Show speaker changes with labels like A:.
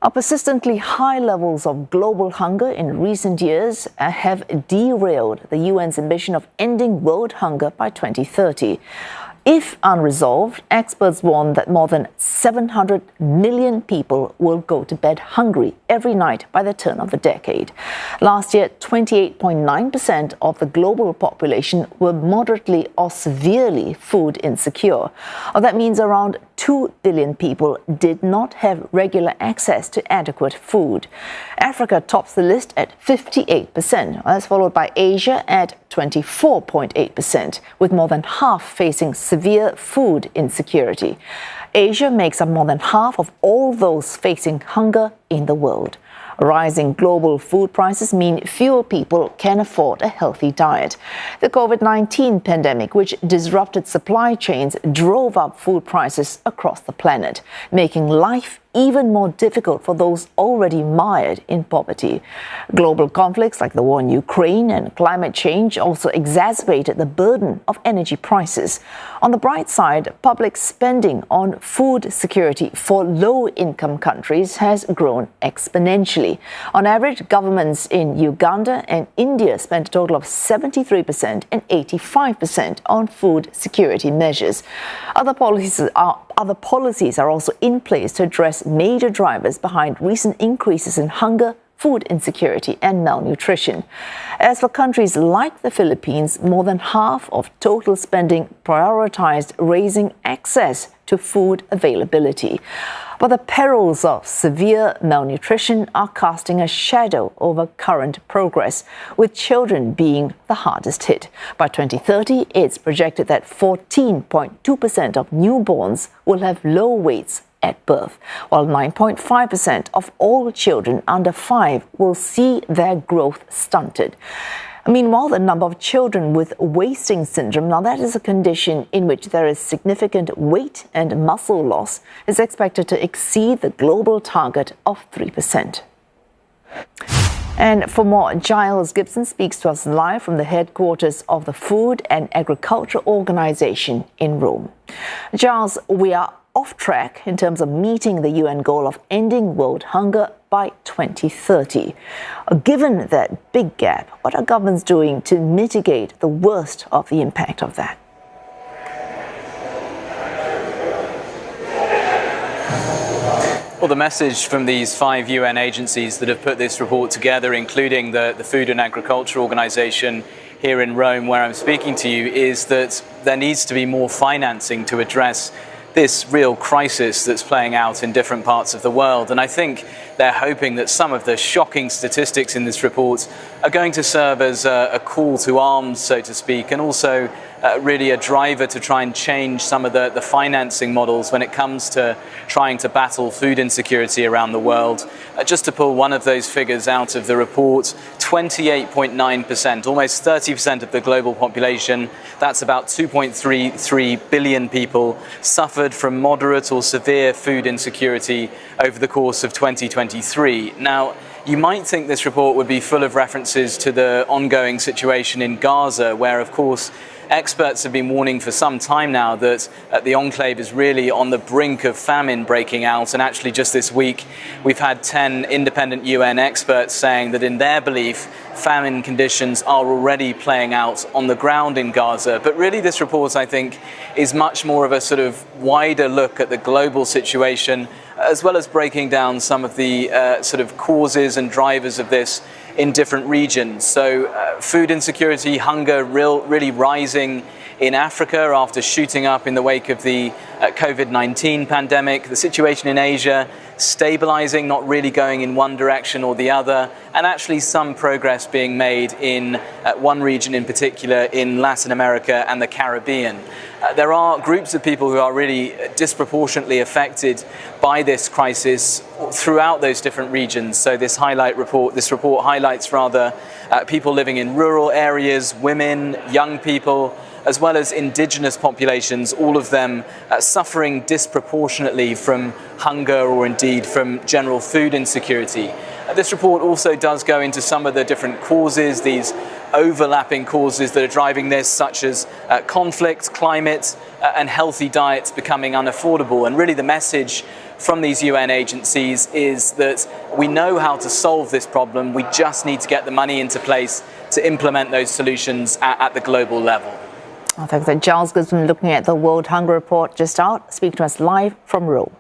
A: Persistently high levels of global hunger in recent years have derailed the UN's ambition of ending world hunger by 2030. If unresolved, experts warn that more than 700 million people will go to bed hungry every night by the turn of the decade. Last year, 28.9% of the global population were moderately or severely food insecure. That means around 2 billion people did not have regular access to adequate food. Africa tops the list at 58%. That's followed by Asia at 24.8%, with more than half facing severe food insecurity. Asia makes up more than half of all those facing hunger in the world. Rising global food prices mean fewer people can afford a healthy diet. The COVID-19 pandemic, which disrupted supply chains, drove up food prices across the planet, making life even more difficult for those already mired in poverty. Global conflicts like the war in Ukraine and climate change also exacerbated the burden of energy prices. On the bright side, public spending on food security for low-income countries has grown exponentially. On average, governments in Uganda and India spent a total of 73% and 85% on food security measures. Other policies are also in place to address major drivers behind recent increases in hunger, food insecurity and malnutrition. As for countries like the Philippines, more than half of total spending prioritized raising access to food availability. But the perils of severe malnutrition are casting a shadow over current progress, with children being the hardest hit. By 2030, it's projected that 14.2% of newborns will have low weights at birth, while 9.5% of all children under 5 will see their growth stunted. Meanwhile, the number of children with wasting syndrome, now that is a condition in which there is significant weight and muscle loss, is expected to exceed the global target of 3%. And for more, Giles Gibson speaks to us live from the headquarters of the Food and Agriculture Organization in Rome. Giles, we are off track in terms of meeting the UN goal of ending world hunger by 2030. Given that big gap, what are governments doing to mitigate the worst of the impact of that?
B: Well, the message from these 5 UN agencies that have put this report together, including the Food and Agriculture Organization here in Rome, where I'm speaking to you, is that there needs to be more financing to address this real crisis that's playing out in different parts of the world. And I think they're hoping that some of the shocking statistics in this report are going to serve as a call to arms, so to speak, and also really a driver to try and change some of the financing models when it comes to trying to battle food insecurity around the world. Just to pull one of those figures out of the report, 28.9%, almost 30% of the global population, that's about 2.33 billion people, suffered from moderate or severe food insecurity over the course of 2023. Now, you might think this report would be full of references to the ongoing situation in Gaza, where, of course, experts have been warning for some time now that the enclave is really on the brink of famine breaking out. And actually just this week, we've had 10 independent UN experts saying that in their belief, famine conditions are already playing out on the ground in Gaza. But really this report, I think, is much more of a sort of wider look at the global situation, as well as breaking down some of the sort of causes and drivers of this in different regions. So food insecurity, hunger really rising in Africa after shooting up in the wake of the COVID-19 pandemic. The situation in Asia stabilizing, not really going in one direction or the other, and actually some progress being made in one region in particular in Latin America and the Caribbean. There are groups of people who are really disproportionately affected by this crisis throughout those different regions. So this report highlights rather people living in rural areas, women, young people, as well as indigenous populations, all of them suffering disproportionately from hunger or indeed from general food insecurity. This report also does go into some of the different causes, these overlapping causes that are driving this, such as conflict, climate, and healthy diets becoming unaffordable. And really the message from these UN agencies is that we know how to solve this problem. We just need to get the money into place to implement those solutions at the global level.
A: Thanks. Giles Gibson looking at the World Hunger Report just out. Speak to us live from Rome.